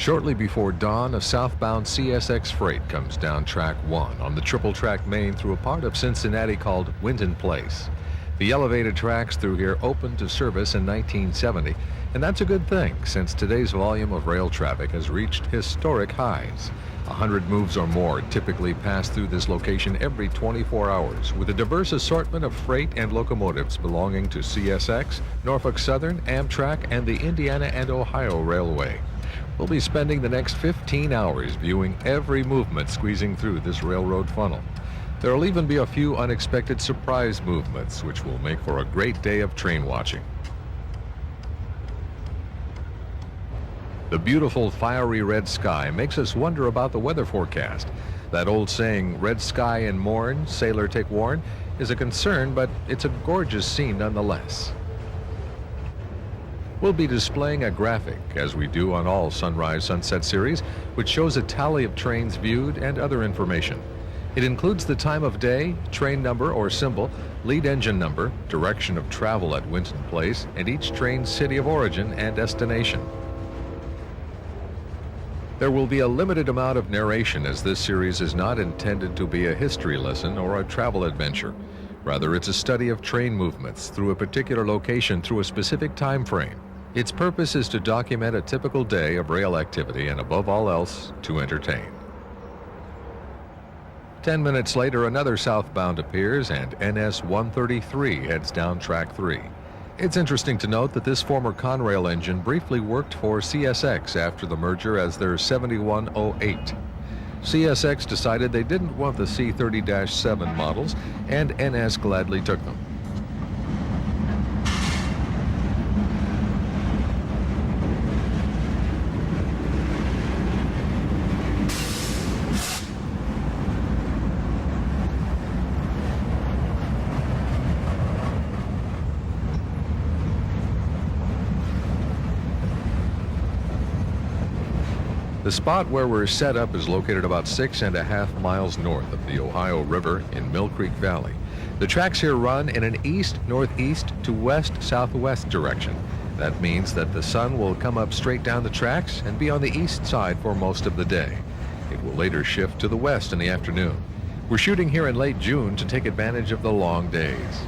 Shortly before dawn, a southbound CSX freight comes down Track 1 on the triple-track main through a part of Cincinnati called Winton Place. The elevated tracks through here opened to service in 1970, and that's a good thing since today's volume of rail traffic has reached historic highs. 100 moves or more typically pass through this location every 24 hours, with a diverse assortment of freight and locomotives belonging to CSX, Norfolk Southern, Amtrak, and the Indiana and Ohio Railway. We'll be spending the next 15 hours viewing every movement squeezing through this railroad funnel. There'll even be a few unexpected surprise movements, which will make for a great day of train watching. The beautiful fiery red sky makes us wonder about the weather forecast. That old saying, red sky and morn, sailor take warn, is a concern, but it's a gorgeous scene nonetheless. We'll be displaying a graphic, as we do on all Sunrise Sunset series, which shows a tally of trains viewed and other information. It includes the time of day, train number or symbol, lead engine number, direction of travel at Winton Place, and each train's city of origin and destination. There will be a limited amount of narration, as this series is not intended to be a history lesson or a travel adventure. Rather, it's a study of train movements through a particular location through a specific time frame. Its purpose is to document a typical day of rail activity and, above all else, to entertain. 10 minutes later, another southbound appears and NS 133 heads down Track 3. It's interesting to note that this former Conrail engine briefly worked for CSX after the merger as their 7108. CSX decided they didn't want the C30-7 models, and NS gladly took them. The spot where we're set up is located about 6.5 miles north of the Ohio River in Mill Creek Valley. The tracks here run in an east-northeast to west-southwest direction. That means that the sun will come up straight down the tracks and be on the east side for most of the day. It will later shift to the west in the afternoon. We're shooting here in late June to take advantage of the long days.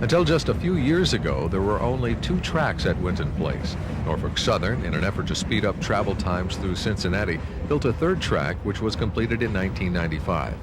Until just a few years ago, there were only 2 tracks at Winton Place. Norfolk Southern, in an effort to speed up travel times through Cincinnati, built a 3rd track, which was completed in 1995.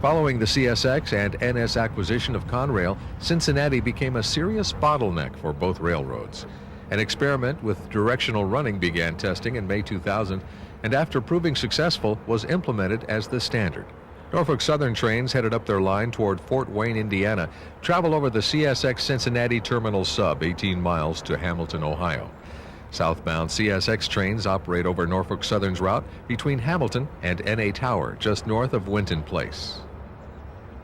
Following the CSX and NS acquisition of Conrail, Cincinnati became a serious bottleneck for both railroads. An experiment with directional running began testing in May 2000, and after proving successful, was implemented as the standard. Norfolk Southern trains headed up their line toward Fort Wayne, Indiana, travel over the CSX Cincinnati Terminal sub 18 miles to Hamilton, Ohio. Southbound CSX trains operate over Norfolk Southern's route between Hamilton and NA Tower, just north of Winton Place.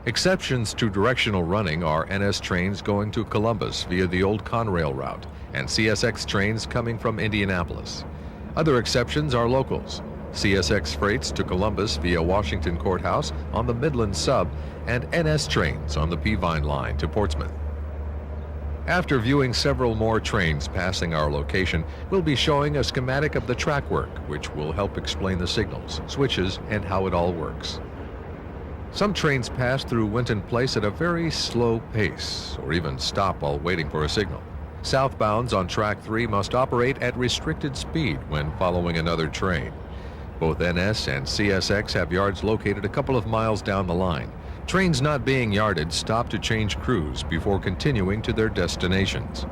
Exceptions to directional running are NS trains going to Columbus via the old Conrail route and CSX trains coming from Indianapolis. Other exceptions are locals. CSX freights to Columbus via Washington Courthouse on the Midland sub, and NS trains on the Peavine line to Portsmouth. After viewing several more trains passing our location, we'll be showing a schematic of the track work, which will help explain the signals, switches, and how it all works. Some trains pass through Winton Place at a very slow pace, or even stop while waiting for a signal. Southbounds on Track 3 must operate at restricted speed when following another train. Both NS and CSX have yards located a couple of miles down the line. Trains not being yarded stop to change crews before continuing to their destinations.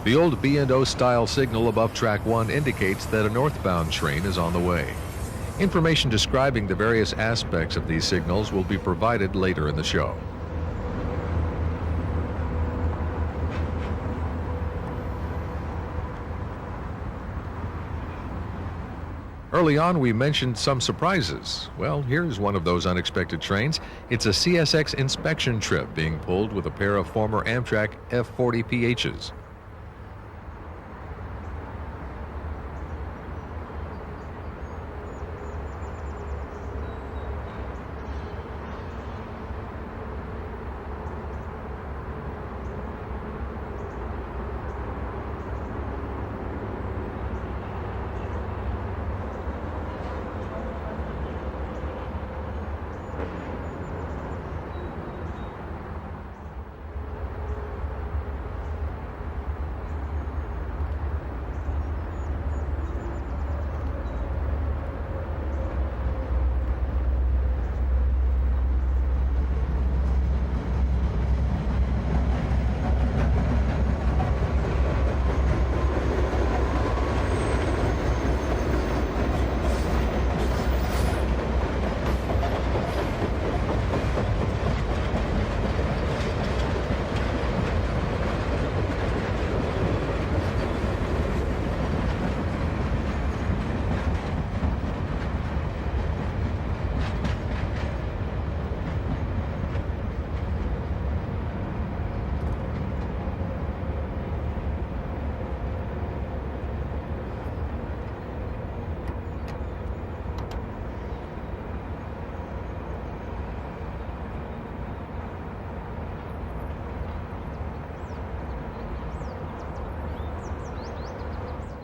The old B&O style signal above track 1 indicates that a northbound train is on the way. Information describing the various aspects of these signals will be provided later in the show. Early on, we mentioned some surprises. Well, here's one of those unexpected trains. It's a CSX inspection trip being pulled with a pair of former Amtrak F40PHs.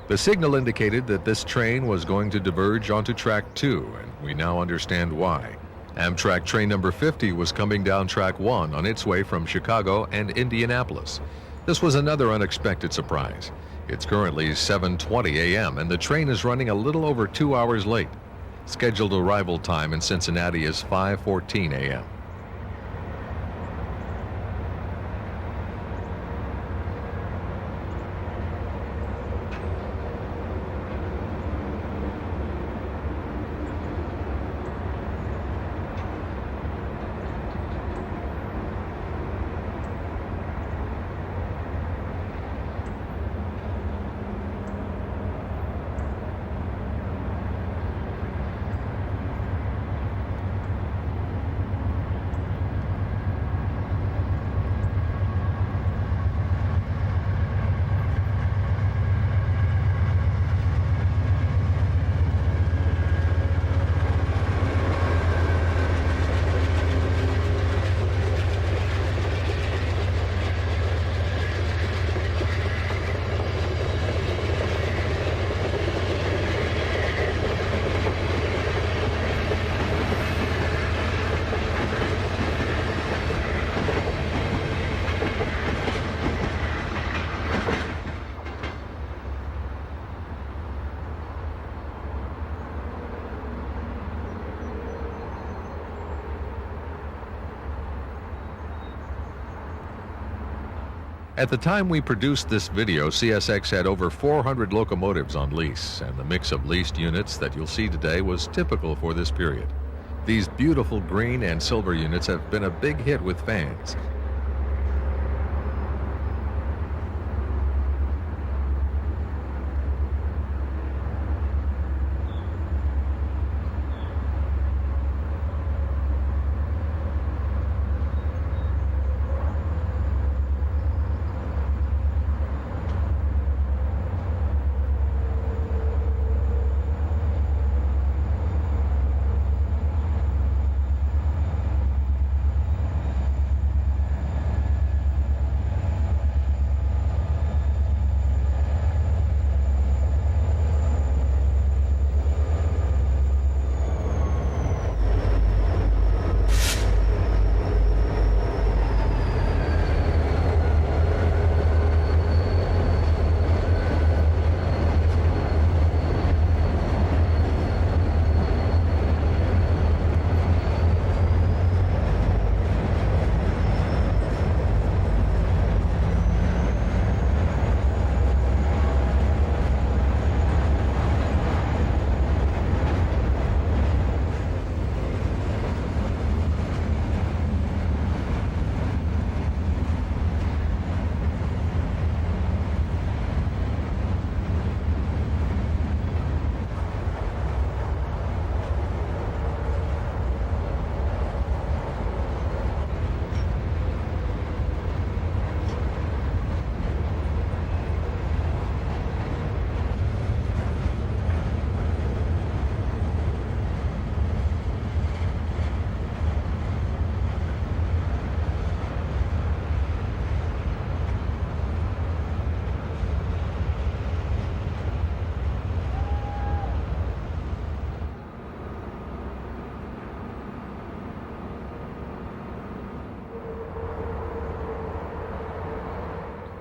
The signal indicated that this train was going to diverge onto track 2, and we now understand why. Amtrak train number 50 was coming down track 1 on its way from Chicago and Indianapolis. This was another unexpected surprise. It's currently 7:20 a.m. and the train is running a little over 2 hours late. Scheduled arrival time in Cincinnati is 5:14 a.m. At the time we produced this video, CSX had over 400 locomotives on lease, and the mix of leased units that you'll see today was typical for this period. These beautiful green and silver units have been a big hit with fans.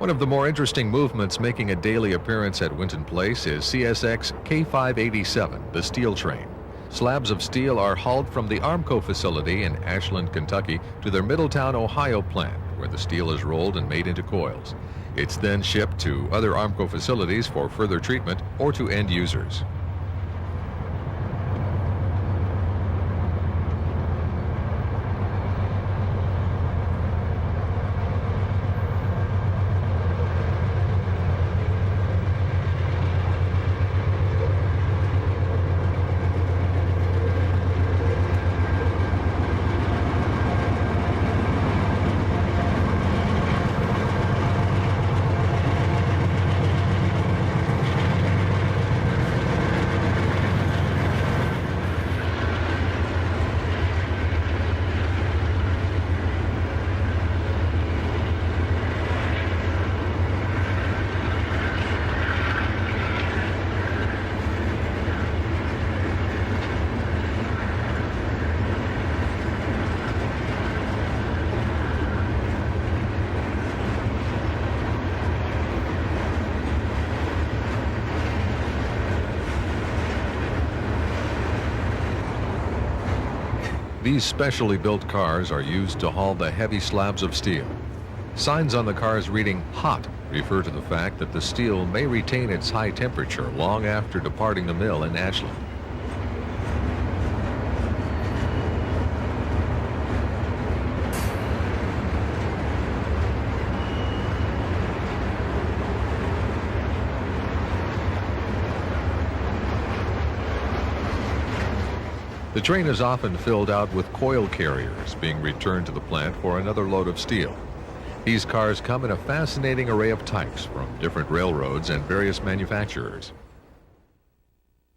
One of the more interesting movements making a daily appearance at Winton Place is CSX K587, the steel train. Slabs of steel are hauled from the Armco facility in Ashland, Kentucky to their Middletown, Ohio plant, where the steel is rolled and made into coils. It's then shipped to other Armco facilities for further treatment or to end users. These specially built cars are used to haul the heavy slabs of steel. Signs on the cars reading "hot" refer to the fact that the steel may retain its high temperature long after departing the mill in Ashland. The train is often filled out with coil carriers being returned to the plant for another load of steel. These cars come in a fascinating array of types from different railroads and various manufacturers.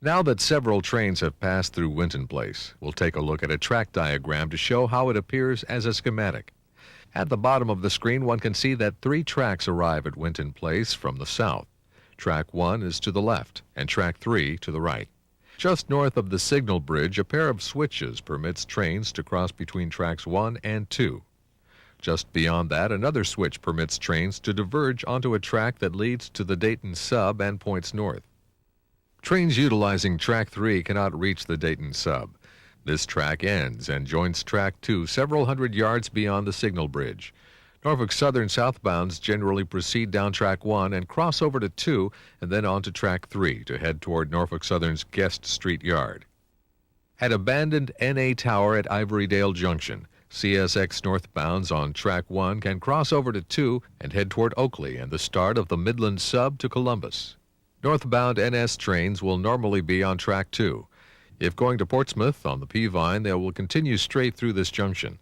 Now that several trains have passed through Winton Place, we'll take a look at a track diagram to show how it appears as a schematic. At the bottom of the screen, one can see that 3 tracks arrive at Winton Place from the south. Track 1 is to the left and track 3 to the right. Just north of the signal bridge, a pair of switches permits trains to cross between tracks 1 and 2. Just beyond that, another switch permits trains to diverge onto a track that leads to the Dayton sub and points north. Trains utilizing track 3 cannot reach the Dayton sub. This track ends and joins track 2 several hundred yards beyond the signal bridge. Norfolk Southern southbounds generally proceed down track 1 and cross over to 2 and then on to track 3 to head toward Norfolk Southern's Guest Street Yard. At abandoned NA Tower at Ivorydale Junction, CSX northbounds on track 1 can cross over to 2 and head toward Oakley and the start of the Midland sub to Columbus. Northbound NS trains will normally be on track 2. If going to Portsmouth on the Peavine, they will continue straight through this junction.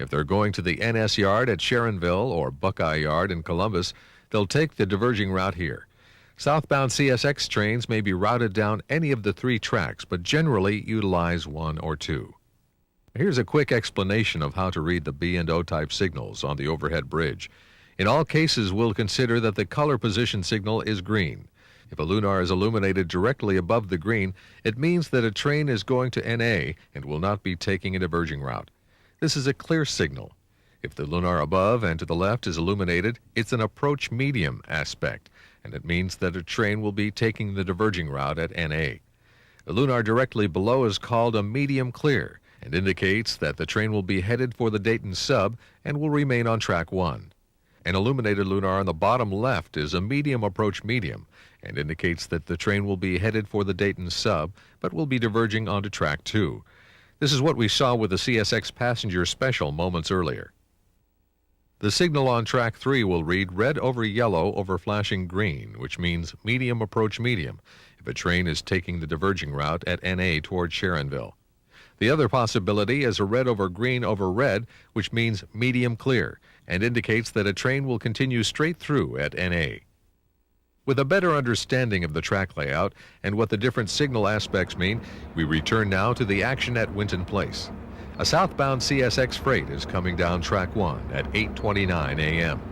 If they're going to the NS Yard at Sharonville or Buckeye Yard in Columbus, they'll take the diverging route here. Southbound CSX trains may be routed down any of the 3 tracks, but generally utilize 1 or 2. Here's a quick explanation of how to read the B and O type signals on the overhead bridge. In all cases, we'll consider that the color position signal is green. If a lunar is illuminated directly above the green, it means that a train is going to NA and will not be taking a diverging route. This is a clear signal. If the lunar above and to the left is illuminated, it's an approach medium aspect, and it means that a train will be taking the diverging route at NA. The lunar directly below is called a medium clear and indicates that the train will be headed for the Dayton sub and will remain on track 1. An illuminated lunar on the bottom left is a medium approach medium and indicates that the train will be headed for the Dayton sub but will be diverging onto track 2. This is what we saw with the CSX passenger special moments earlier. The signal on track 3 will read red over yellow over flashing green, which means medium approach medium if a train is taking the diverging route at NA toward Sharonville. The other possibility is a red over green over red, which means medium clear and indicates that a train will continue straight through at NA. With a better understanding of the track layout and what the different signal aspects mean, we return now to the action at Winton Place. A southbound CSX freight is coming down track 1 at 8:29 a.m.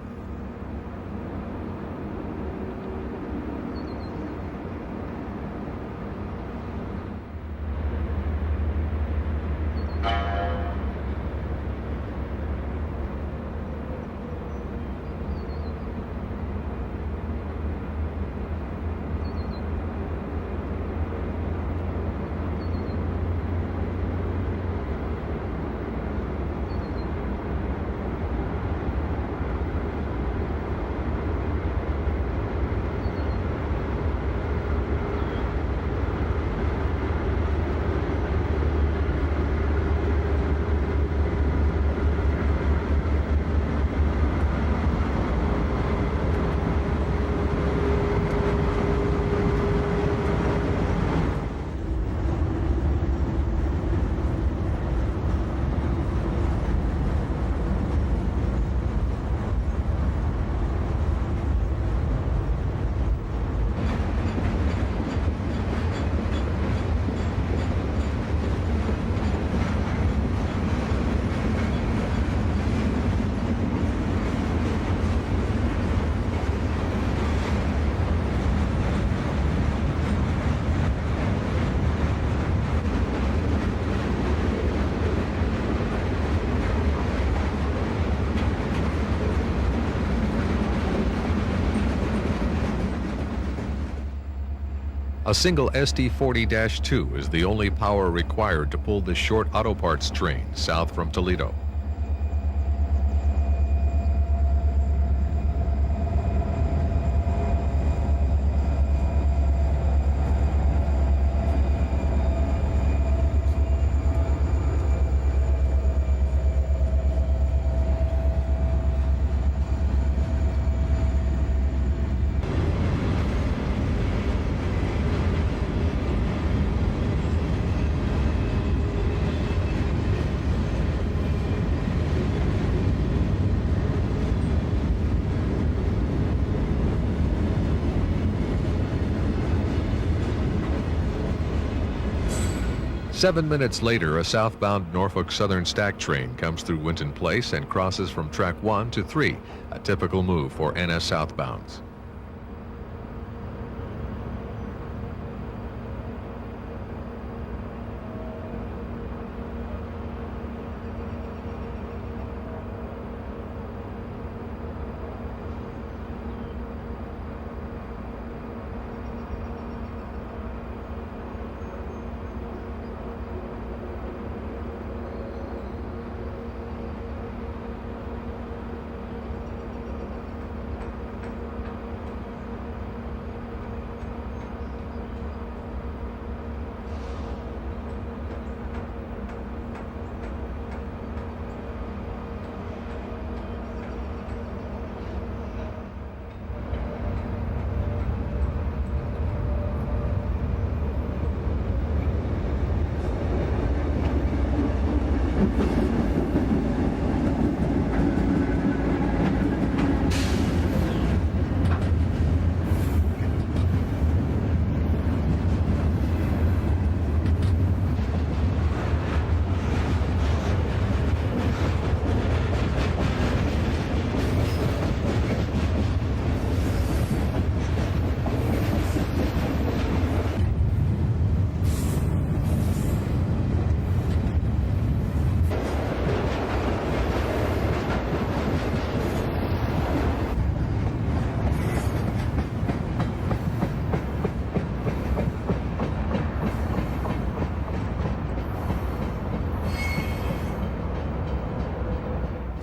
A single SD40-2 is the only power required to pull this short auto parts train south from Toledo. Seven minutes later, a southbound Norfolk Southern stack train comes through Winton Place and crosses from track 1 to 3, a typical move for NS southbounds.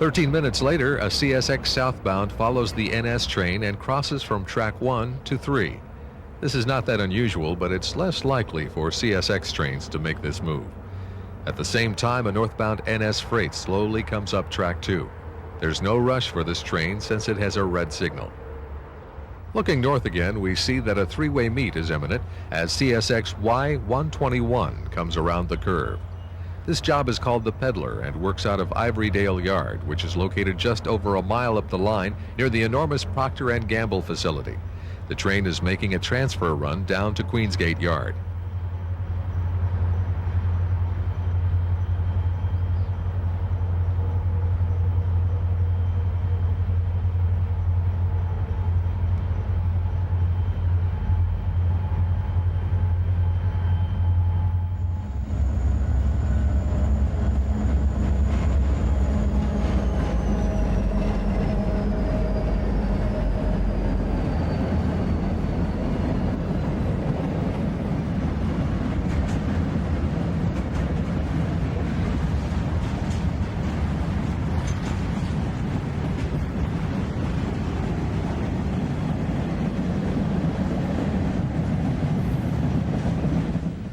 "13 minutes later, a CSX southbound follows the NS train and crosses from track 1 to 3. This is not that unusual, but it's less likely for CSX trains to make this move. At the same time, a northbound NS freight slowly comes up track 2. There's no rush for this train since it has a red signal. Looking north again, we see that a three-way meet is imminent as CSX Y121 comes around the curve. This job is called the Peddler and works out of Ivorydale Yard, which is located just over a mile up the line near the enormous Procter & Gamble facility. The train is making a transfer run down to Queensgate Yard.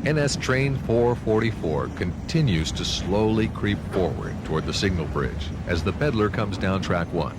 NS train 444 continues to slowly creep forward toward the signal bridge as the Peddler comes down track 1.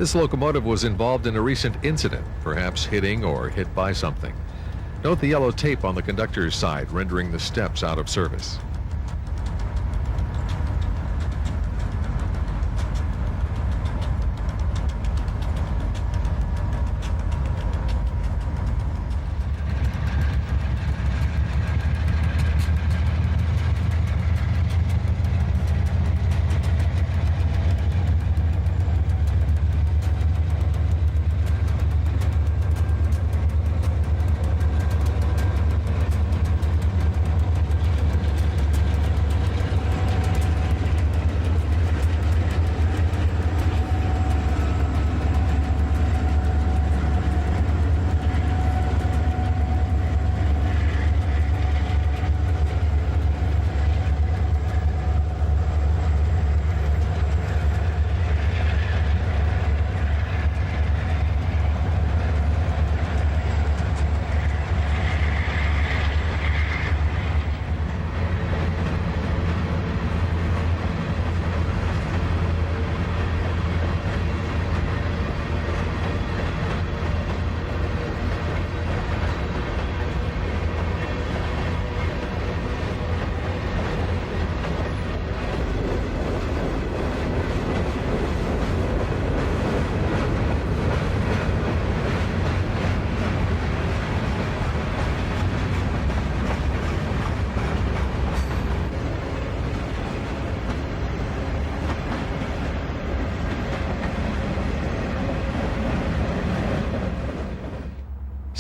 This locomotive was involved in a recent incident, perhaps hitting or hit by something. Note the yellow tape on the conductor's side, rendering the steps out of service.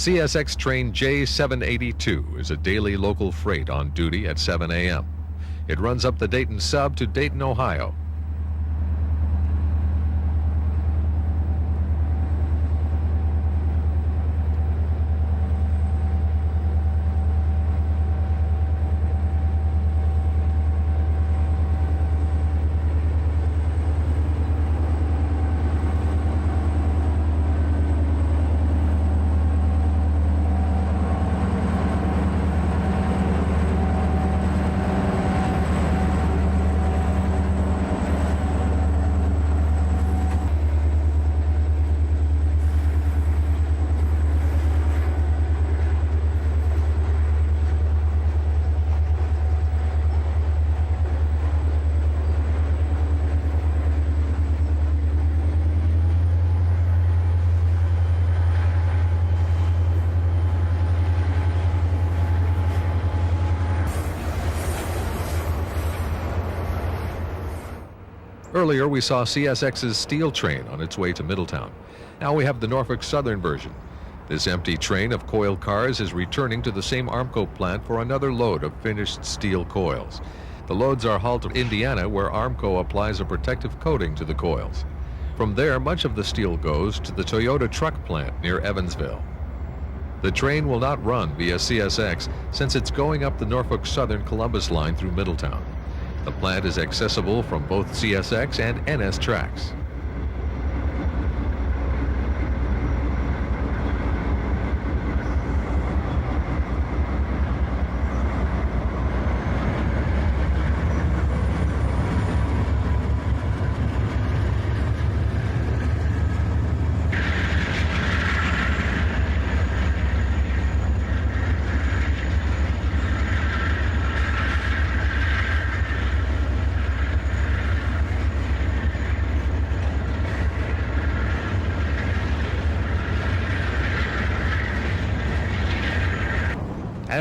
CSX train J782 is a daily local freight on duty at 7 a.m. It runs up the Dayton sub to Dayton, Ohio. Earlier, we saw CSX's steel train on its way to Middletown. Now we have the Norfolk Southern version. This empty train of coil cars is returning to the same Armco plant for another load of finished steel coils. The loads are hauled to Indiana, where Armco applies a protective coating to the coils. From there, much of the steel goes to the Toyota truck plant near Evansville. The train will not run via CSX since it's going up the Norfolk Southern Columbus line through Middletown. The plant is accessible from both CSX and NS tracks.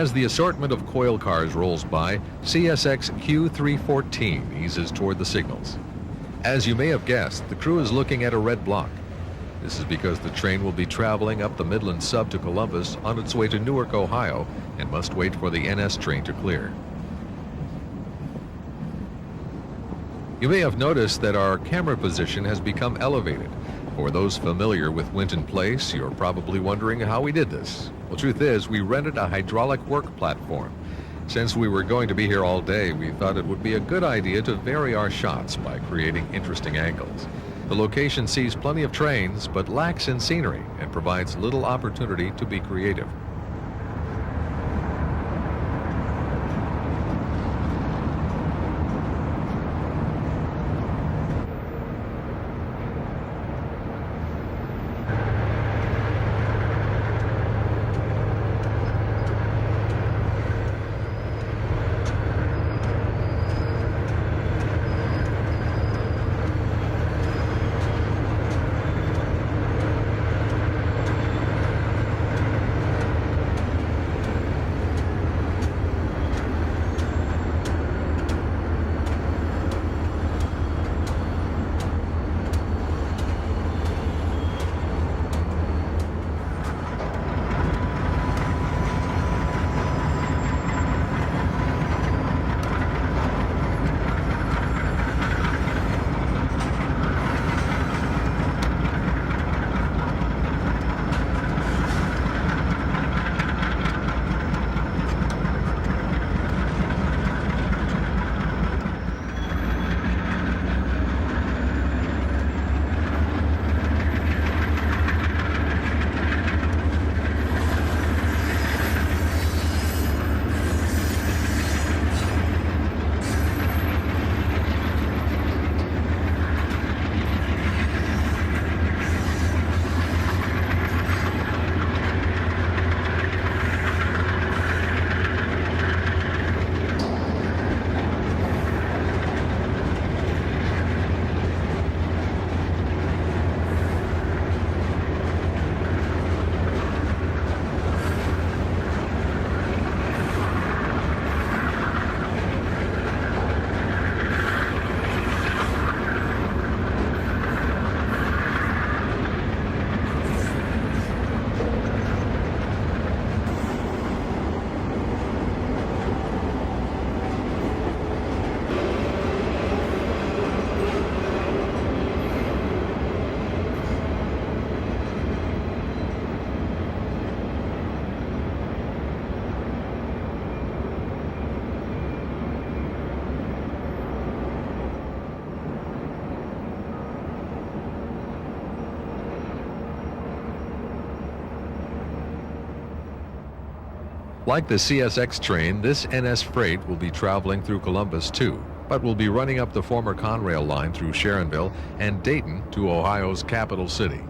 As the assortment of coil cars rolls by, CSX Q314 eases toward the signals. As you may have guessed, the crew is looking at a red block. This is because the train will be traveling up the Midland sub to Columbus on its way to Newark, Ohio, and must wait for the NS train to clear. You may have noticed that our camera position has become elevated. For those familiar with Winton Place, you're probably wondering how we did this. Well, truth is, we rented a hydraulic work platform. Since we were going to be here all day, we thought it would be a good idea to vary our shots by creating interesting angles. The location sees plenty of trains, but lacks in scenery and provides little opportunity to be creative. Like the CSX train, this NS freight will be traveling through Columbus too, but will be running up the former Conrail line through Sharonville and Dayton to Ohio's capital city.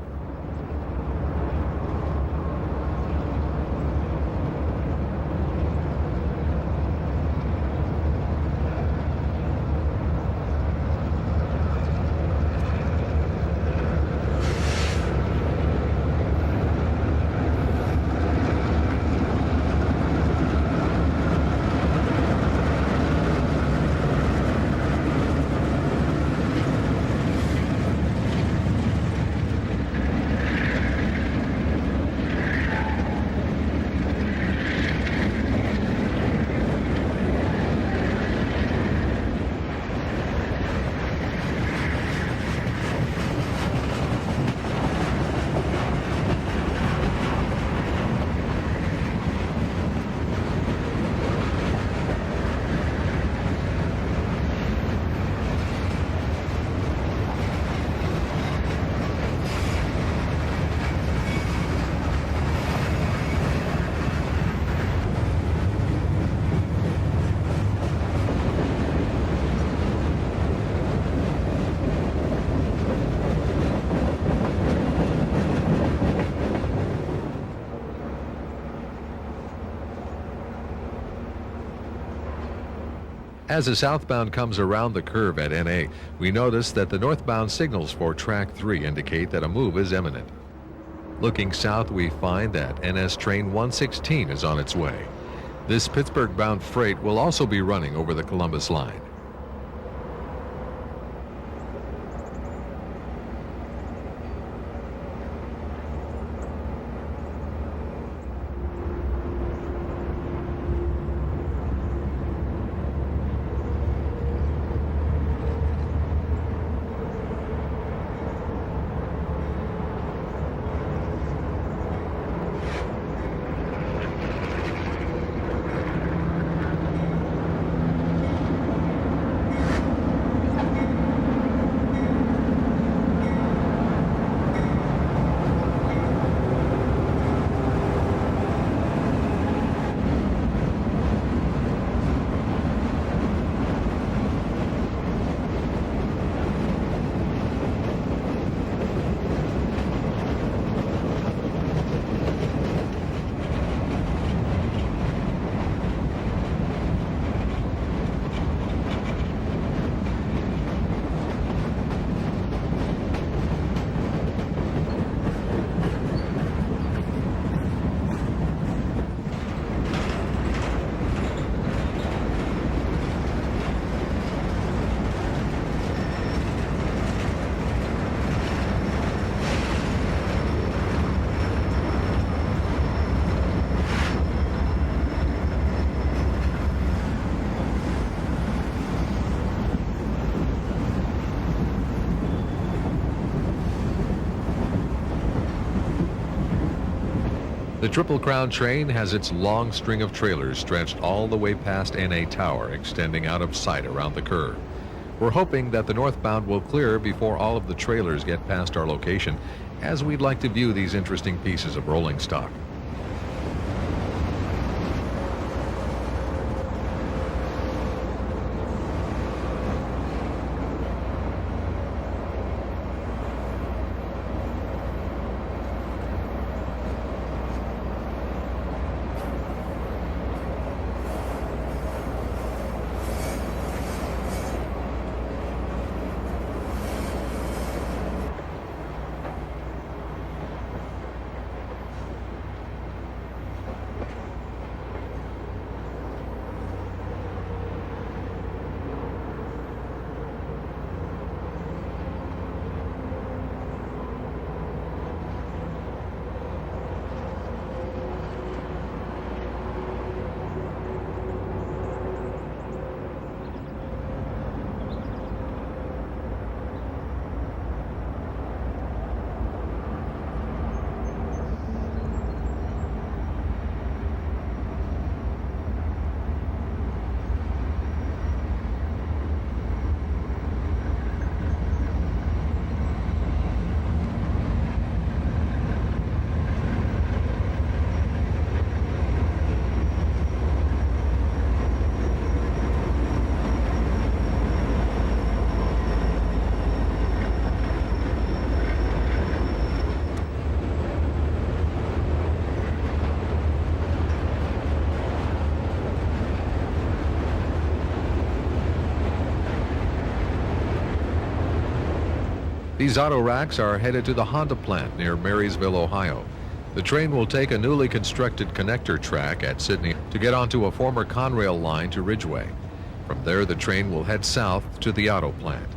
As the southbound comes around the curve at NA, we notice that the northbound signals for Track 3 indicate that a move is imminent. Looking south, we find that NS Train 116 is on its way. This Pittsburgh-bound freight will also be running over the Columbus line. The Triple Crown train has its long string of trailers stretched all the way past NA Tower, extending out of sight around the curve. We're hoping that the northbound will clear before all of the trailers get past our location, as we'd like to view these interesting pieces of rolling stock. These auto racks are headed to the Honda plant near Marysville, Ohio. The train will take a newly constructed connector track at Sydney to get onto a former Conrail line to Ridgeway. From there, the train will head south to the auto plant.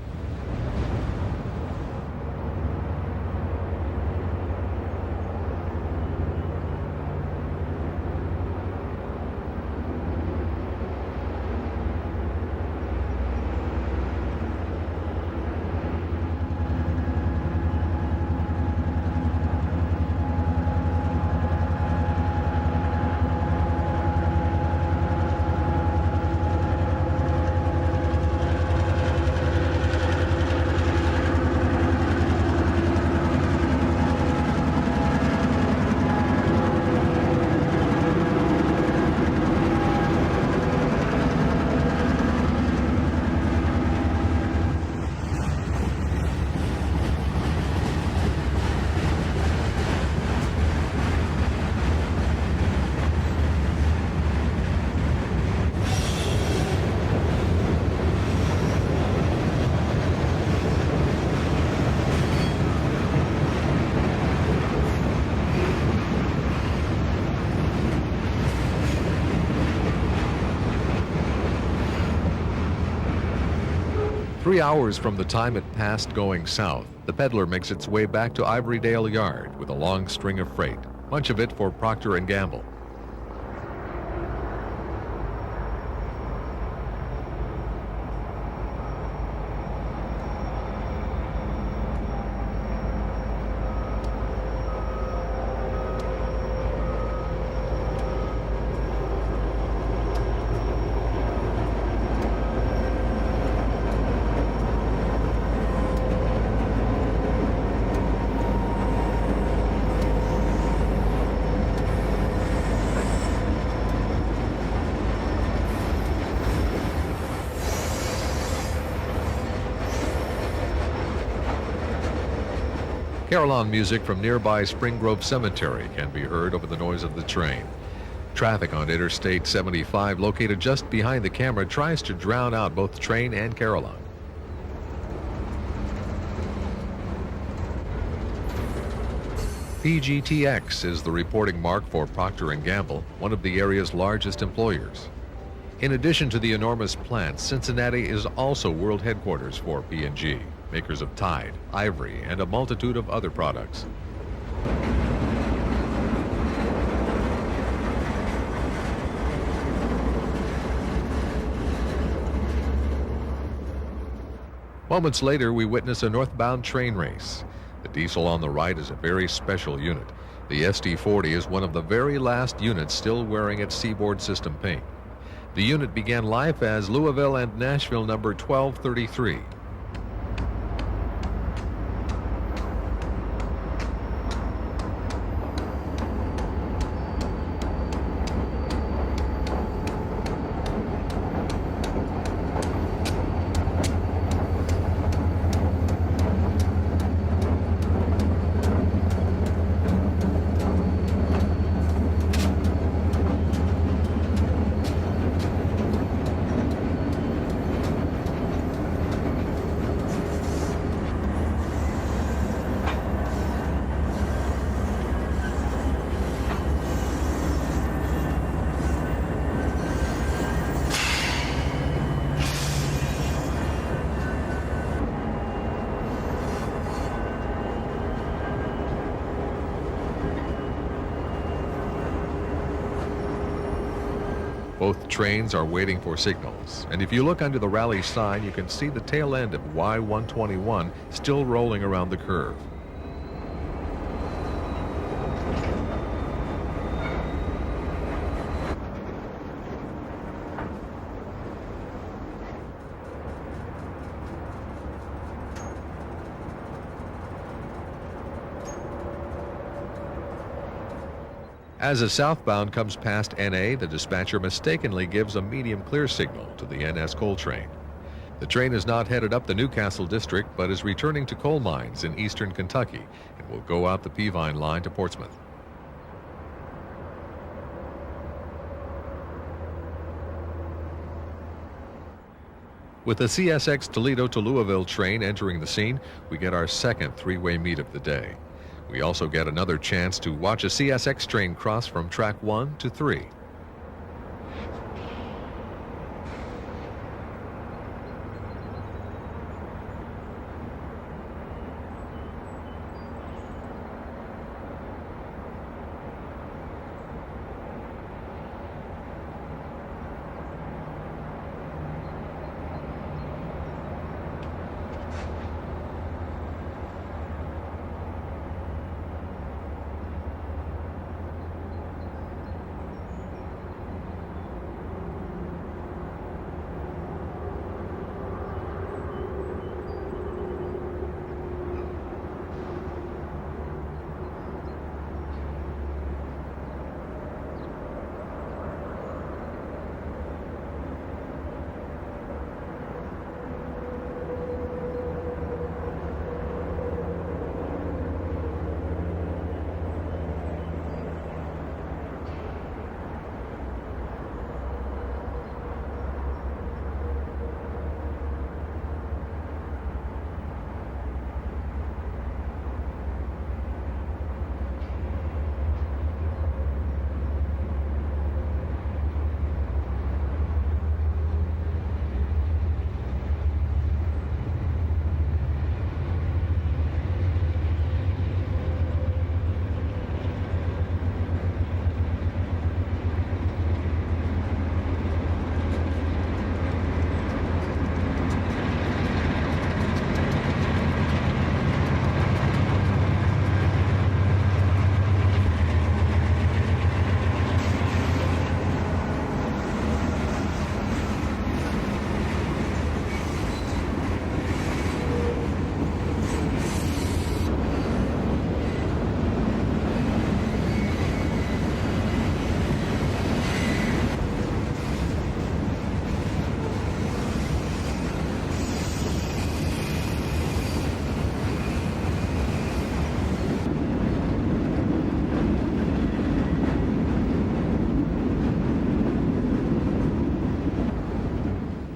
Three hours from the time it passed going south, the peddler makes its way back to Ivorydale Yard with a long string of freight, much of it for Procter & Gamble. Carillon music from nearby Spring Grove Cemetery can be heard over the noise of the train. Traffic on Interstate 75, located just behind the camera, tries to drown out both train and carillon. PGTX is the reporting mark for Procter & Gamble, one of the area's largest employers. In addition to the enormous plant, Cincinnati is also world headquarters for P&G, makers of Tide, Ivory, and a multitude of other products. Moments later, we witness a northbound train race. The diesel on the right is a very special unit. The SD40 is one of the very last units still wearing its Seaboard system paint. The unit began life as Louisville and Nashville number 1233. Both trains are waiting for signals, and if you look under the rally sign, you can see the tail end of Y121 still rolling around the curve. As a southbound comes past NA, the dispatcher mistakenly gives a medium clear signal to the NS coal train. The train is not headed up the Newcastle district, but is returning to coal mines in eastern Kentucky and will go out the Peavine line to Portsmouth. With the CSX Toledo to Louisville train entering the scene, we get our second three-way meet of the day. We also get another chance to watch a CSX train cross from track 1 to 3.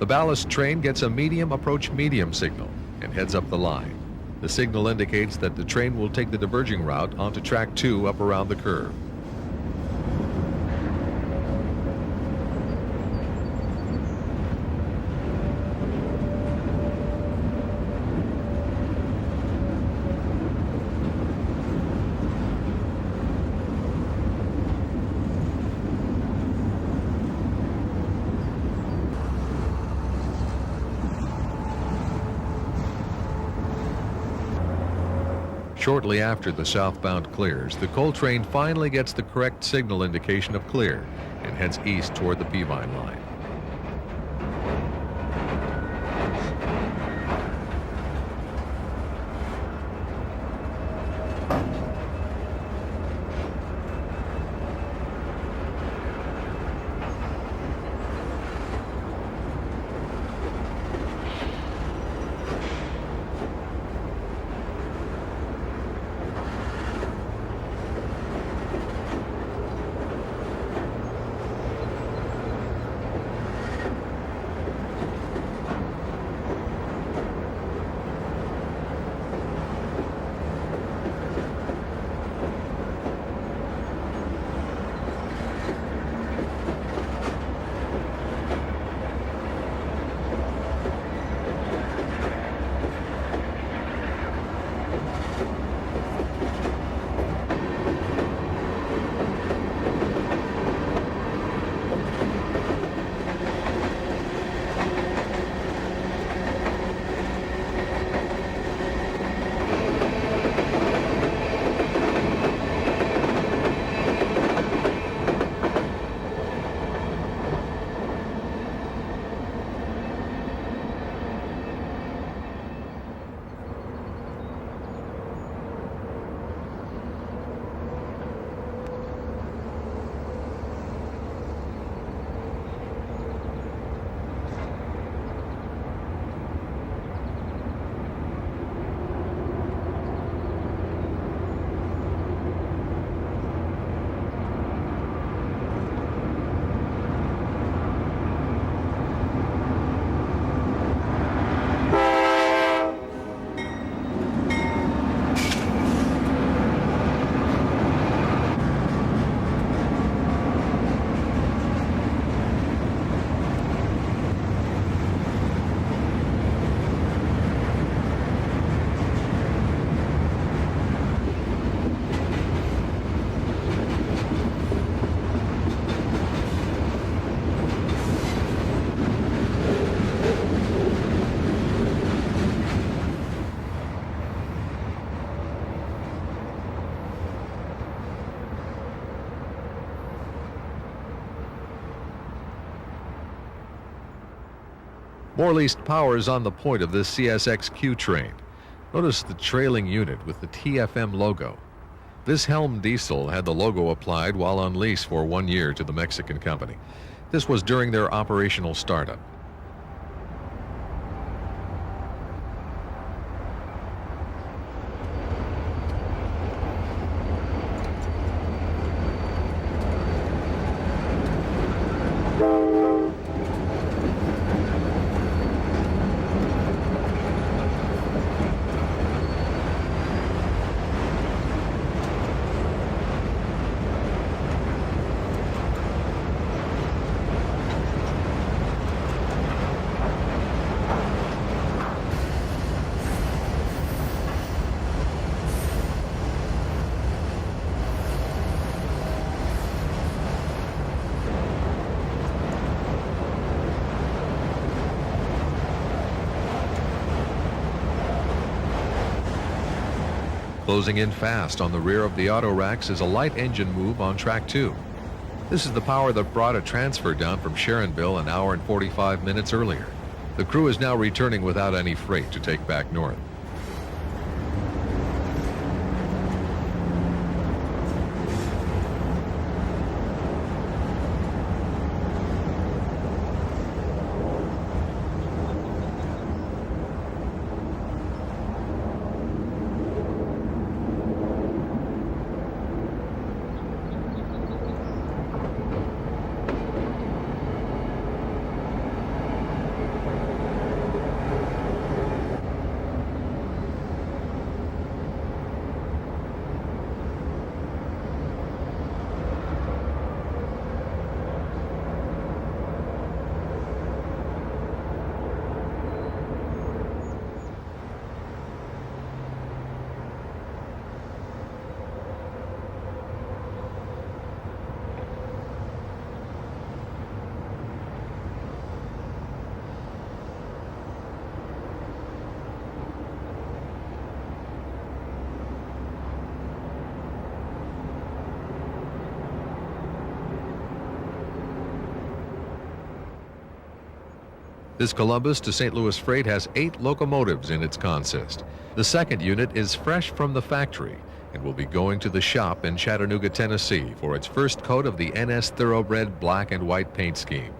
The ballast train gets a medium approach medium signal and heads up the line. The signal indicates that the train will take the diverging route onto track 2 up around the curve. Shortly after the southbound clears, the coal train finally gets the correct signal indication of clear and heads east toward the Peavine line. More leased power is on the point of this CSXQ train. Notice the trailing unit with the TFM logo. This Helm diesel had the logo applied while on lease for 1 year to the Mexican company. This was during their operational startup. Closing in fast on the rear of the auto racks is a light engine move on track 2. This is the power that brought a transfer down from Sharonville an hour and 45 minutes earlier. The crew is now returning without any freight to take back north. This Columbus to St. Louis freight has 8 locomotives in its consist. The second unit is fresh from the factory and will be going to the shop in Chattanooga, Tennessee for its first coat of the NS Thoroughbred black and white paint scheme.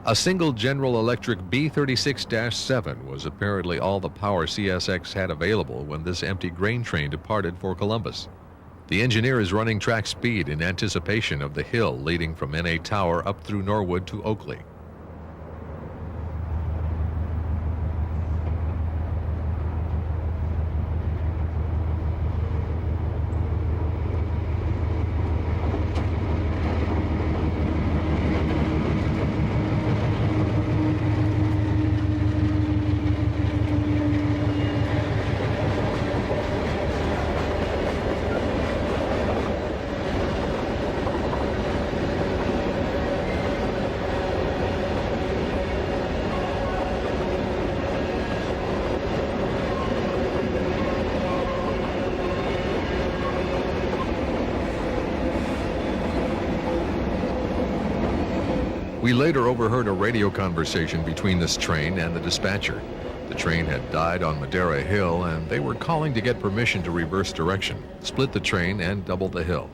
A single General Electric B-36-7 was apparently all the power CSX had available when this empty grain train departed for Columbus. The engineer is running track speed in anticipation of the hill leading from NA Tower up through Norwood to Oakley. We later overheard a radio conversation between this train and the dispatcher. The train had died on Madera Hill, and they were calling to get permission to reverse direction, split the train, and double the hill.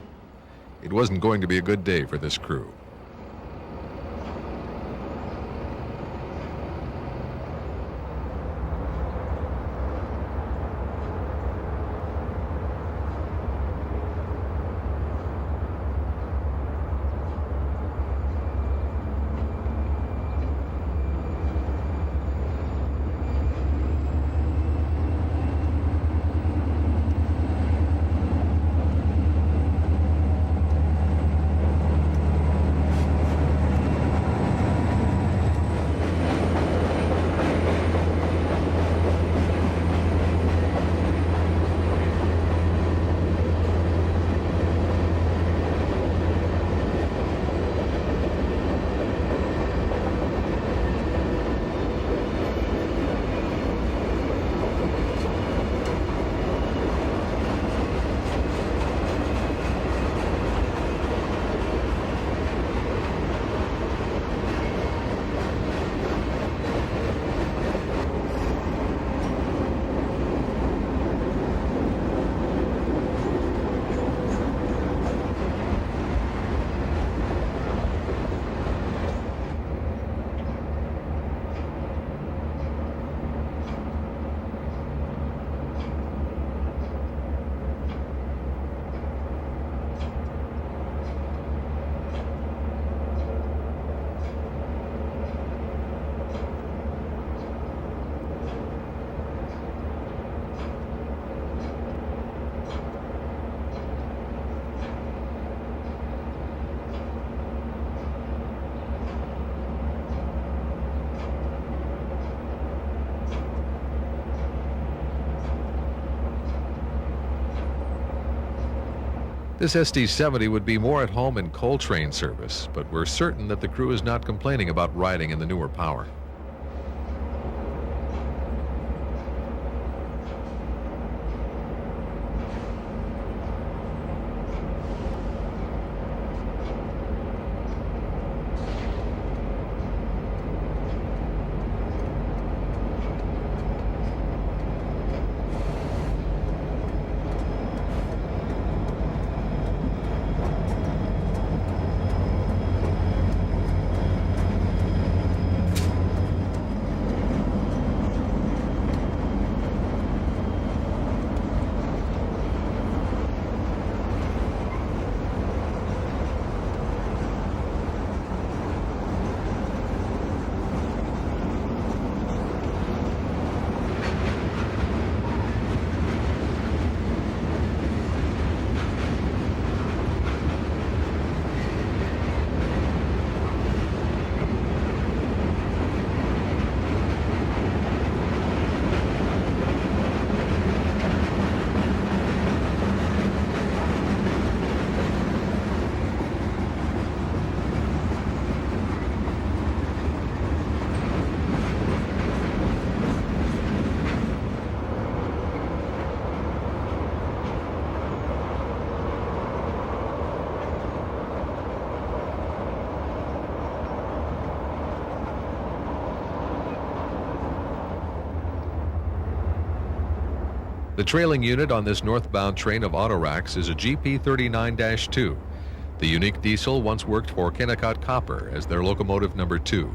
It wasn't going to be a good day for this crew. This SD-70 would be more at home in coal train service, but we're certain that the crew is not complaining about riding in the newer power. The trailing unit on this northbound train of autoracks is a GP39-2. The unique diesel once worked for Kennecott Copper as their locomotive number 2.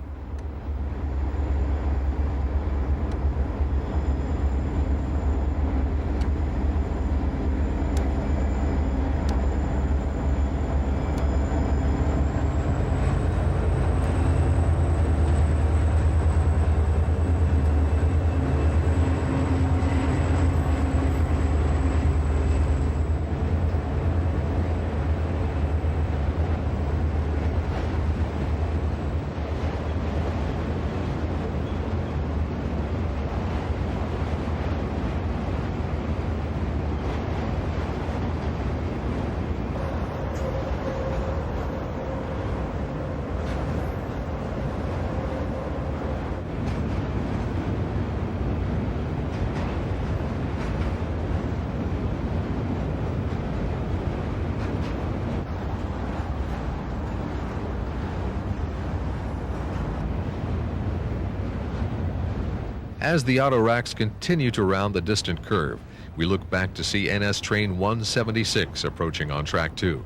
As the auto racks continue to round the distant curve, we look back to see NS train 176 approaching on track 2.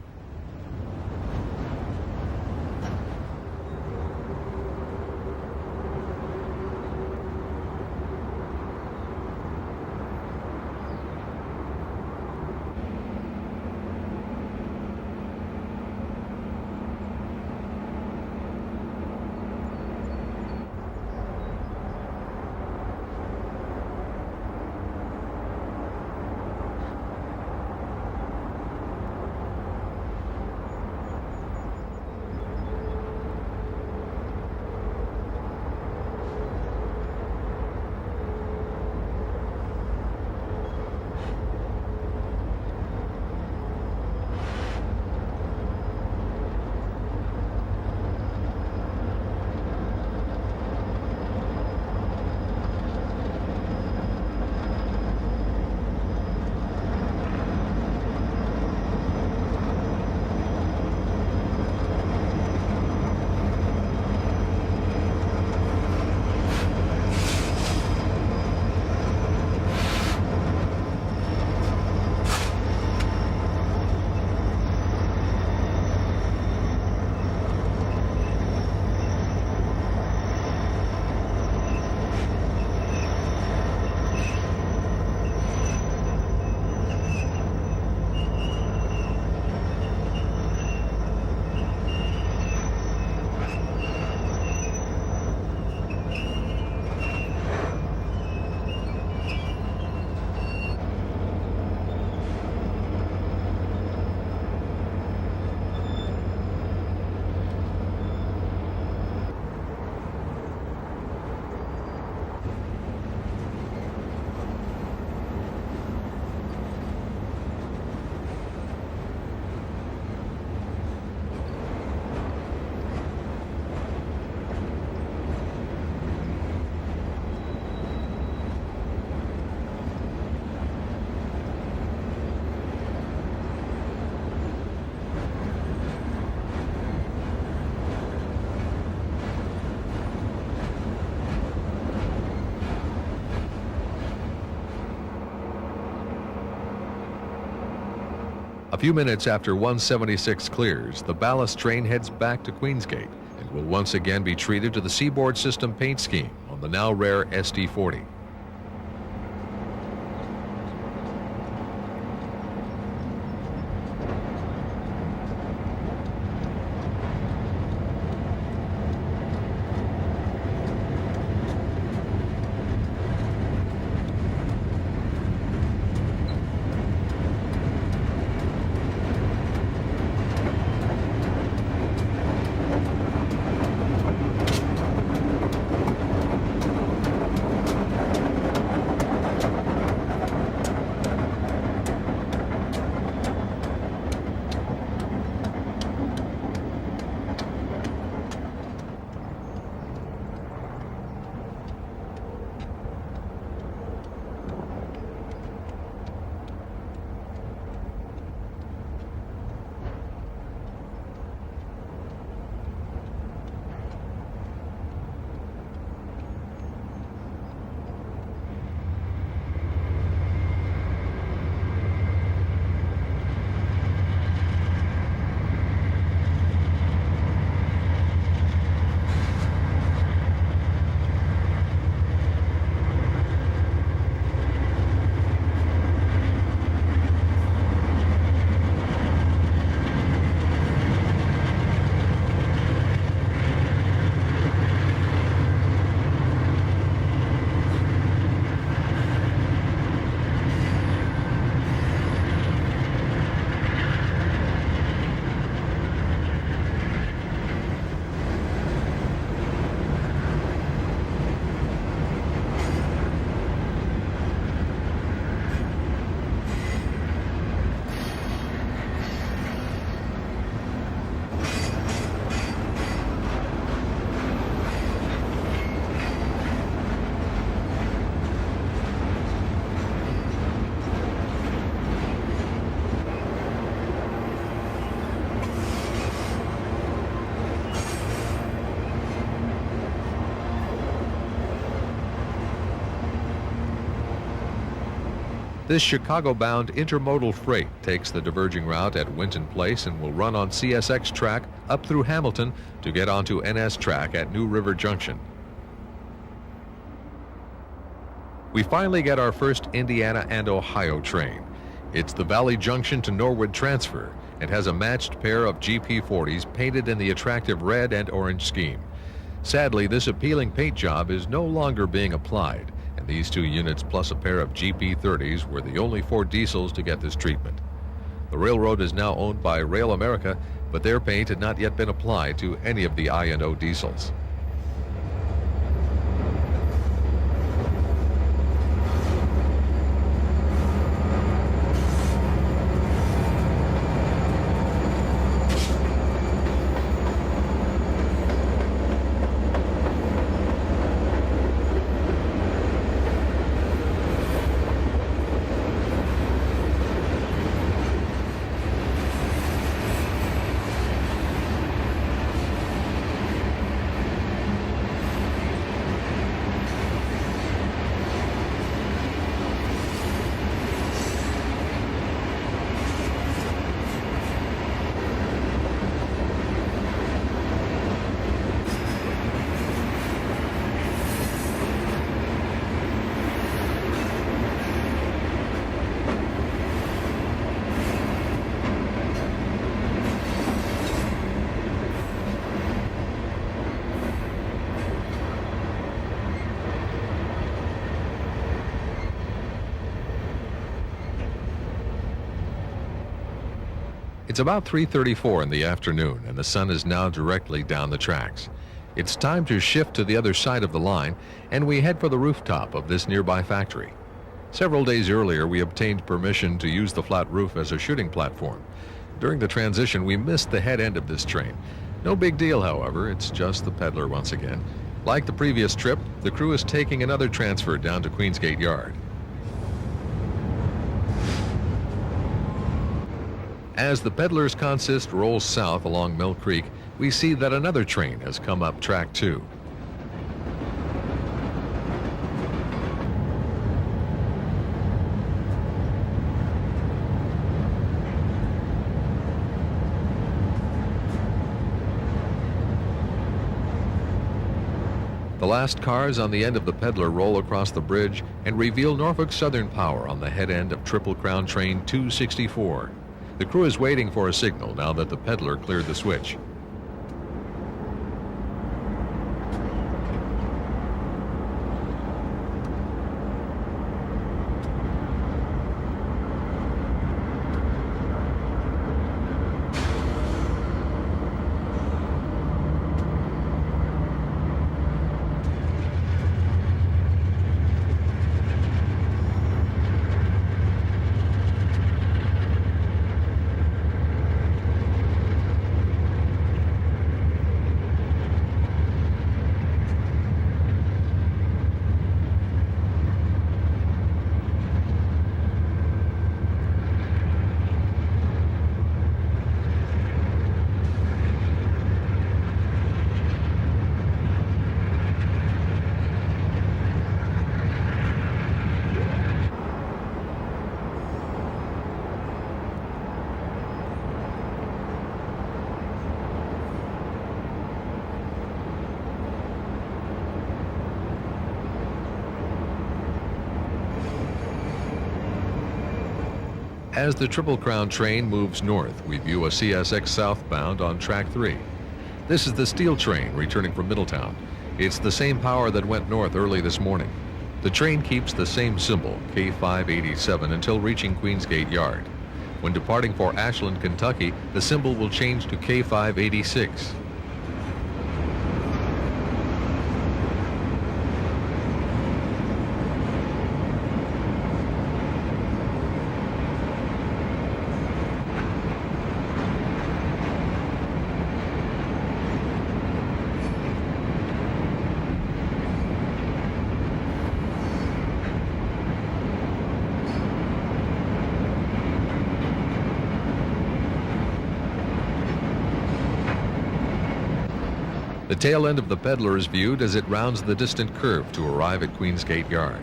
A few minutes after 176 clears, the ballast train heads back to Queensgate and will once again be treated to the Seaboard System paint scheme on the now rare SD40. This Chicago-bound intermodal freight takes the diverging route at Winton Place and will run on CSX track up through Hamilton to get onto NS track at New River Junction. We finally get our first Indiana and Ohio train. It's the Valley Junction to Norwood transfer and has a matched pair of GP40s painted in the attractive red and orange scheme. Sadly, this appealing paint job is no longer being applied, and these two units plus a pair of GP30s were the only 4 diesels to get this treatment. The railroad is now owned by Rail America, but their paint had not yet been applied to any of the I&O diesels. It's about 3:34 in the afternoon, and the sun is now directly down the tracks. It's time to shift to the other side of the line, and we head for the rooftop of this nearby factory. Several days earlier, we obtained permission to use the flat roof as a shooting platform. During the transition, we missed the head end of this train. No big deal, however. It's just the peddler once again. Like the previous trip, the crew is taking another transfer down to Queensgate Yard. As the peddler's consist rolls south along Mill Creek, we see that another train has come up track 2. The last cars on the end of the peddler roll across the bridge and reveal Norfolk Southern power on the head end of Triple Crown Train 264. The crew is waiting for a signal now that the peddler cleared the switch. As the Triple Crown train moves north, we view a CSX southbound on track 3. This is the steel train returning from Middletown. It's the same power that went north early this morning. The train keeps the same symbol, K587, until reaching Queensgate Yard. When departing for Ashland, Kentucky, the symbol will change to K586. The tail end of the peddler is viewed as it rounds the distant curve to arrive at Queensgate Yard.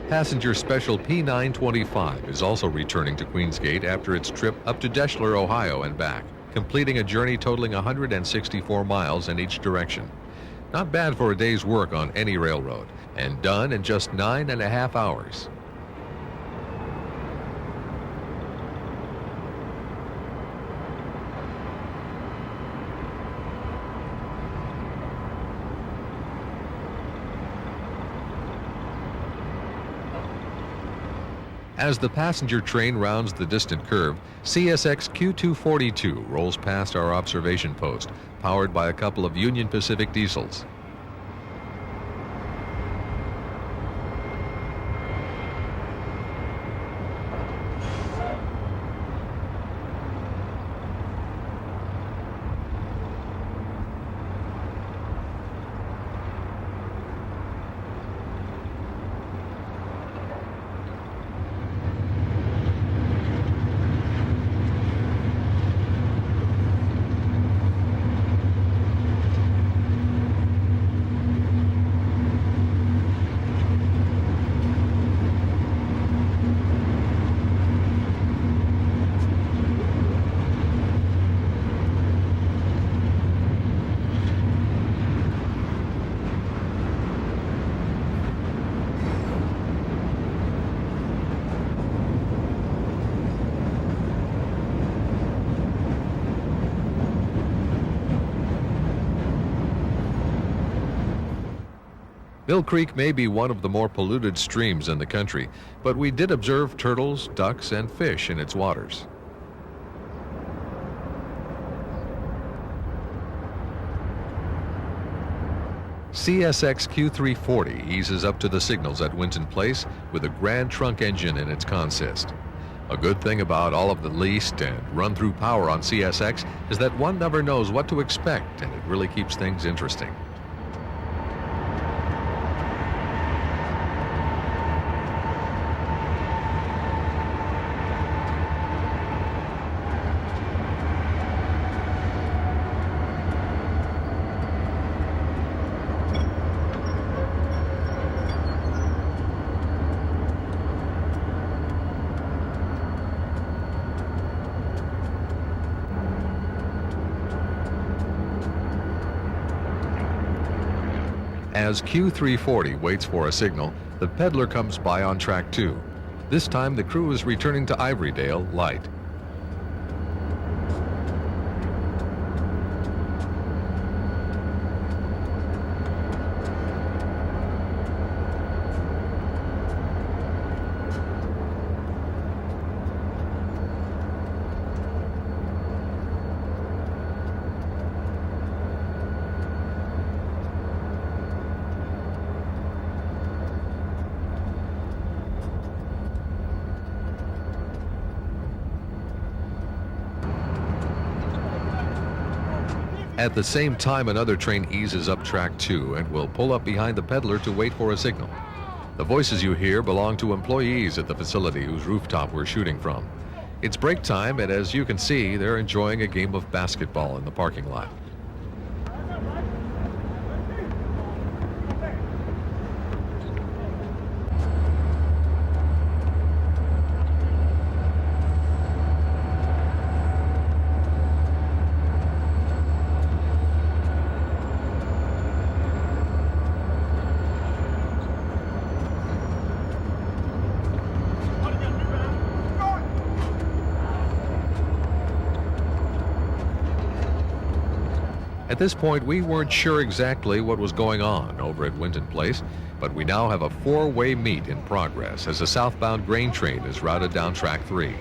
Passenger Special P925 is also returning to Queensgate after its trip up to Deschler, Ohio and back, completing a journey totaling 164 miles in each direction. Not bad for a day's work on any railroad, and done in just 9.5 hours. As the passenger train rounds the distant curve, CSX Q242 rolls past our observation post, powered by a couple of Union Pacific diesels. Mill Creek may be one of the more polluted streams in the country, but we did observe turtles, ducks, and fish in its waters. CSX Q340 eases up to the signals at Winton Place with a grand trunk engine in its consist. A good thing about all of the leased and run-through power on CSX is that one never knows what to expect, and it really keeps things interesting. As Q340 waits for a signal, the peddler comes by on track 2. This time the crew is returning to Ivorydale light. At the same time, another train eases up track 2 and will pull up behind the peddler to wait for a signal. The voices you hear belong to employees at the facility whose rooftop we're shooting from. It's break time, and as you can see, they're enjoying a game of basketball in the parking lot. At this point, we weren't sure exactly what was going on over at Winton Place, but we now have a 4-way meet in progress as a southbound grain train is routed down track 3.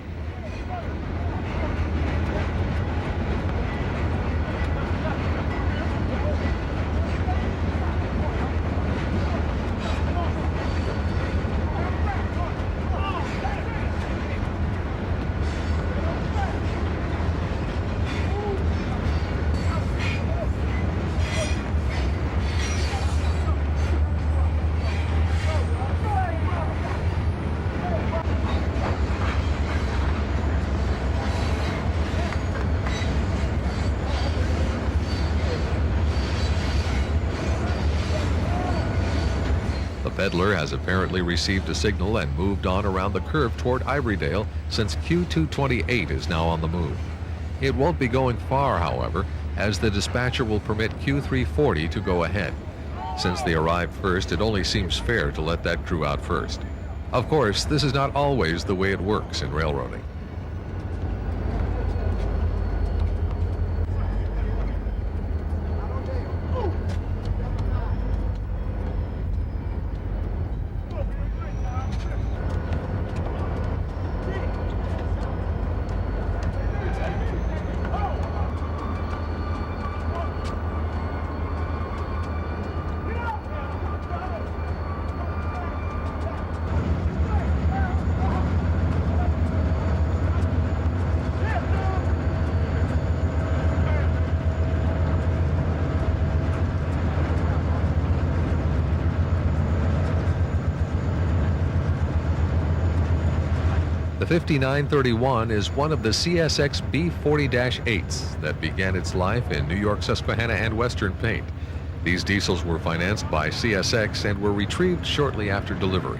The peddler has apparently received a signal and moved on around the curve toward Ivorydale, since Q228 is now on the move. It won't be going far, however, as the dispatcher will permit Q340 to go ahead. Since they arrived first, it only seems fair to let that crew out first. Of course, this is not always the way it works in railroading. The 5931 is one of the CSX B40-8s that began its life in New York, Susquehanna, and Western Paint. These diesels were financed by CSX and were retrieved shortly after delivery.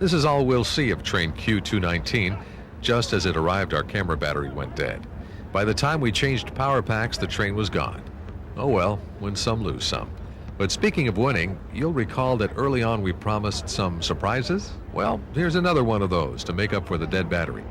This is all we'll see of train Q219. Just as it arrived, our camera battery went dead. By the time we changed power packs, the train was gone. Oh well, win some, lose some. But speaking of winning, you'll recall that early on we promised some surprises? Well, here's another one of those to make up for the dead battery.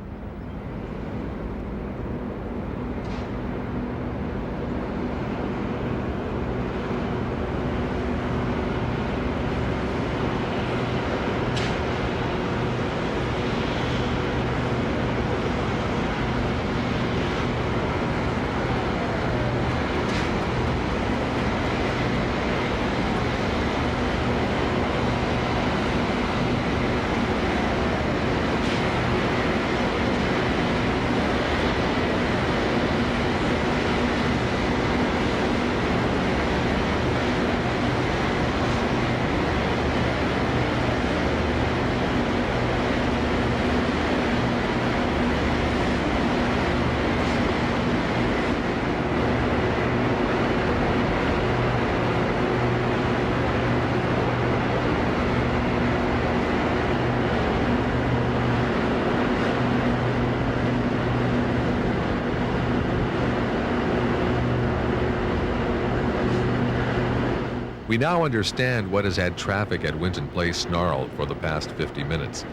We now understand what has had traffic at Winton Place snarled for the past 50 minutes.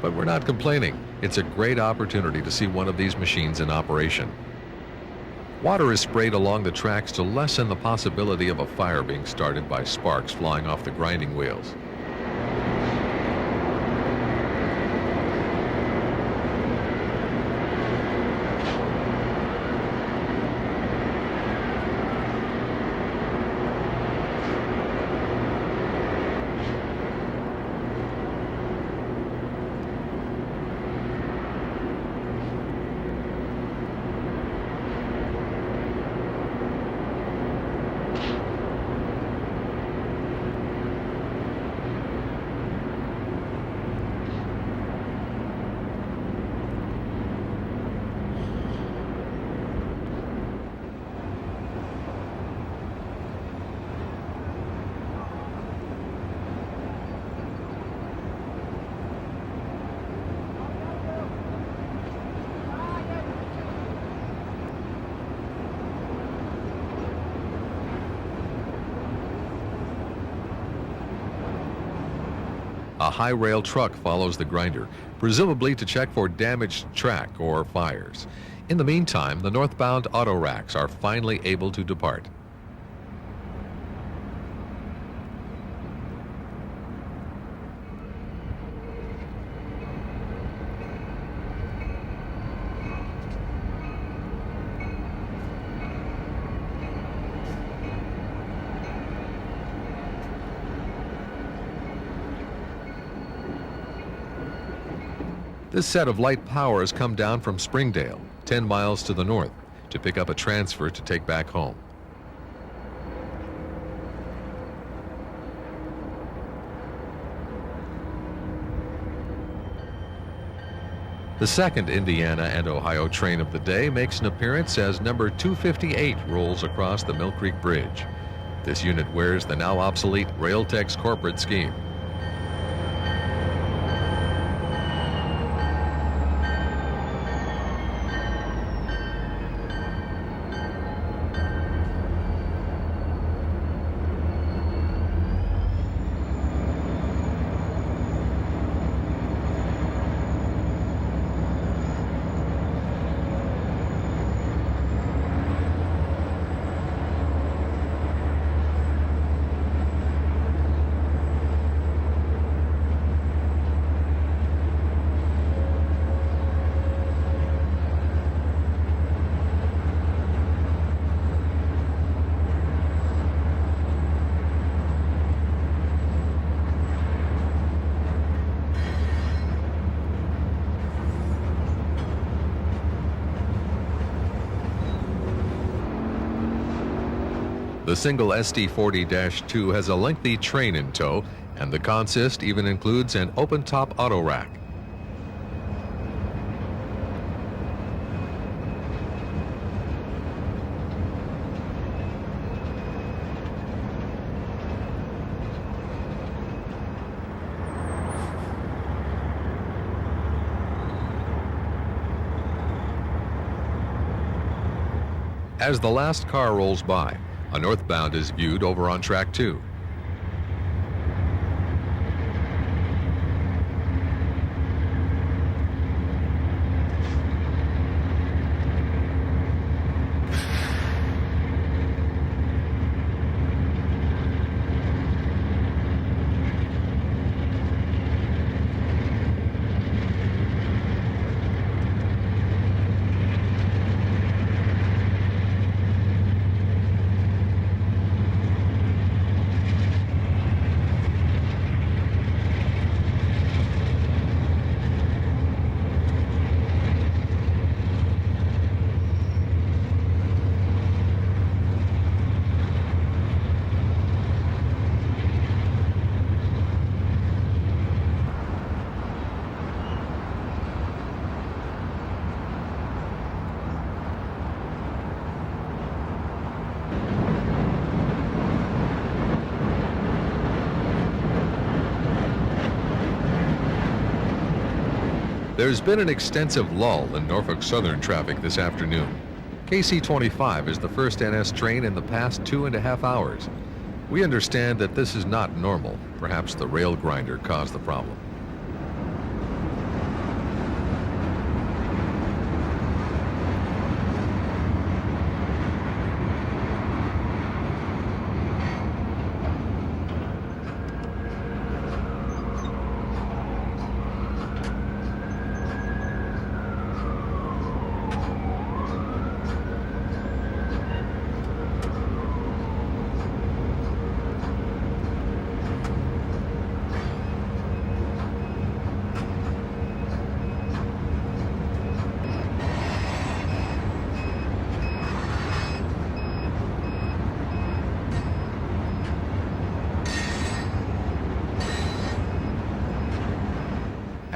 But we're not complaining. It's a great opportunity to see one of these machines in operation. Water is sprayed along the tracks to lessen the possibility of a fire being started by sparks flying off the grinding wheels. A high rail truck follows the grinder, presumably to check for damaged track or fires. In the meantime, the northbound auto racks are finally able to depart. This set of light power has come down from Springdale, 10 miles to the north, to pick up a transfer to take back home. The second Indiana and Ohio train of the day makes an appearance as number 258 rolls across the Mill Creek Bridge. This unit wears the now obsolete Railtex corporate scheme. The single SD40-2 has a lengthy train in tow, and the consist even includes an open-top auto rack. As the last car rolls by, a northbound is viewed over on track 2. There's been an extensive lull in Norfolk Southern traffic this afternoon. KC-25 is the first NS train in the past 2.5 hours. We understand that this is not normal. Perhaps the rail grinder caused the problem.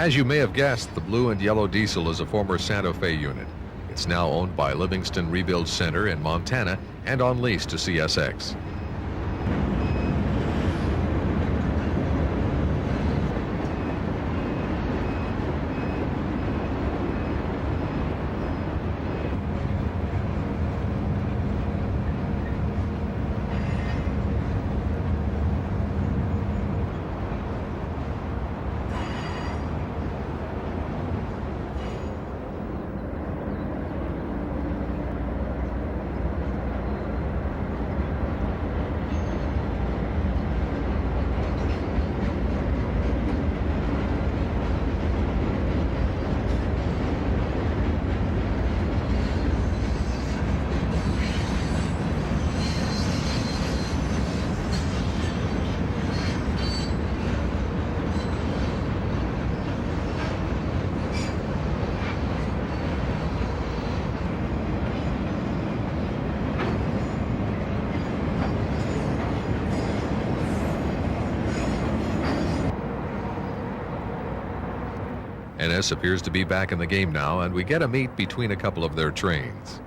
As you may have guessed, the blue and yellow diesel is a former Santa Fe unit. It's now owned by Livingston Rebuild Center in Montana and on lease to CSX. NS appears to be back in the game now, and we get a meet between a couple of their trains.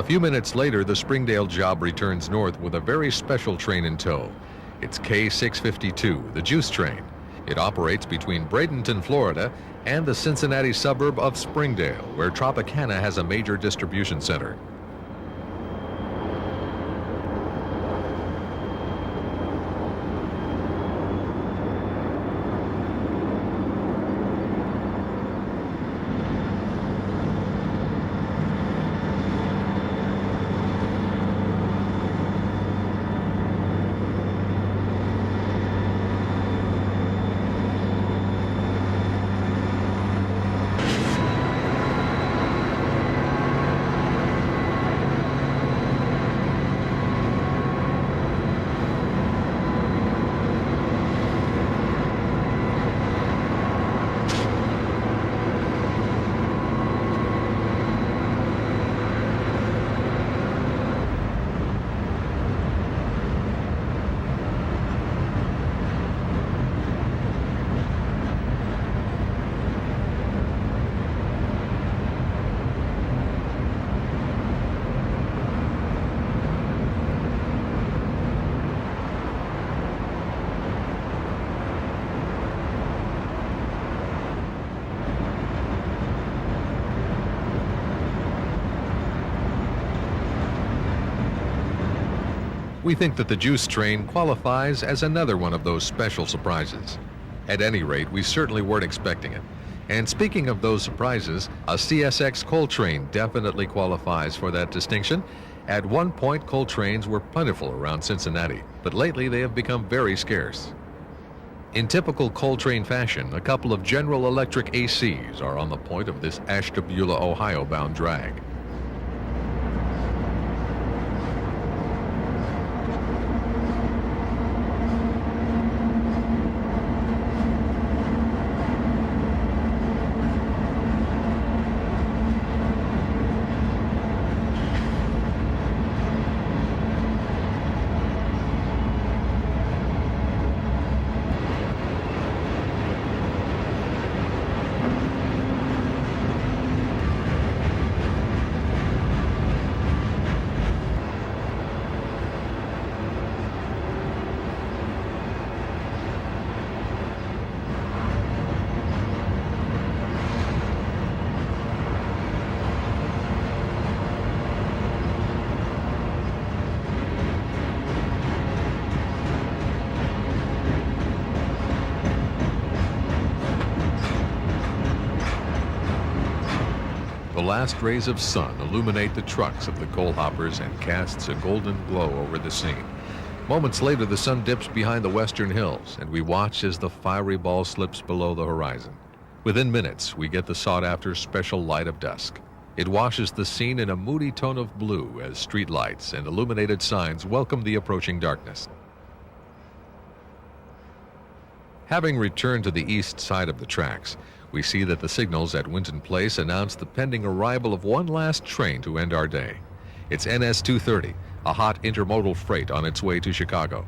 A few minutes later, the Springdale job returns north with a very special train in tow. It's K652, the Juice Train. It operates between Bradenton, Florida, and the Cincinnati suburb of Springdale, where Tropicana has a major distribution center. We think that the Juice Train qualifies as another one of those special surprises. At any rate, we certainly weren't expecting it. And speaking of those surprises, a CSX coal train definitely qualifies for that distinction. At one point, coal trains were plentiful around Cincinnati, but lately they have become very scarce. In typical coal train fashion, a couple of General Electric ACs are on the point of this Ashtabula, Ohio-bound drag. The last rays of sun illuminate the trucks of the coal hoppers and casts a golden glow over the scene. Moments later, the sun dips behind the western hills, and we watch as the fiery ball slips below the horizon. Within minutes, we get the sought-after special light of dusk. It washes the scene in a moody tone of blue as streetlights and illuminated signs welcome the approaching darkness. Having returned to the east side of the tracks, we see that the signals at Winton Place announce the pending arrival of one last train to end our day. It's NS 230, a hot intermodal freight on its way to Chicago.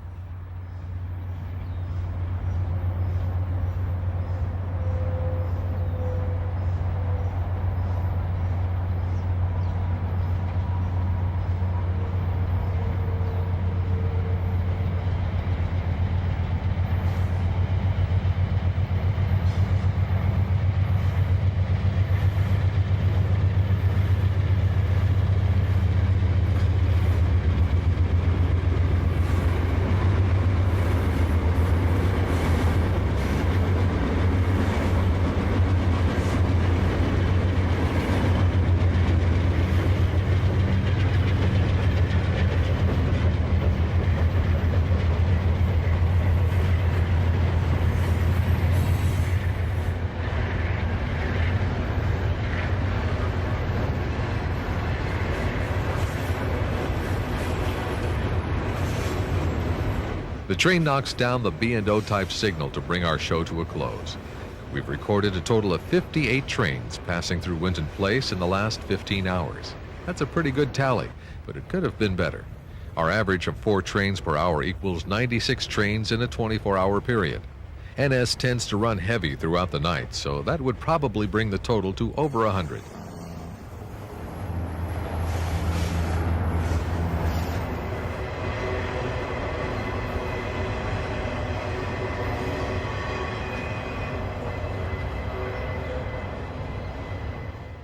The train knocks down the B&O type signal to bring our show to a close. We've recorded a total of 58 trains passing through Winton Place in the last 15 hours. That's a pretty good tally, but it could have been better. Our average of 4 trains per hour equals 96 trains in a 24-hour period. NS tends to run heavy throughout the night, so that would probably bring the total to over 100.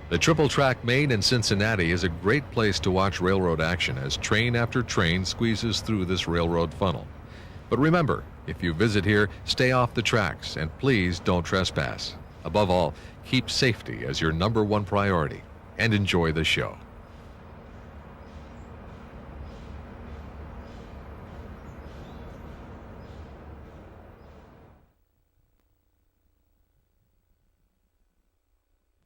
The triple track main in Cincinnati is a great place to watch railroad action as train after train squeezes through this railroad funnel. But remember, if you visit here, stay off the tracks and please don't trespass. Above all, keep safety as your #1 priority and enjoy the show.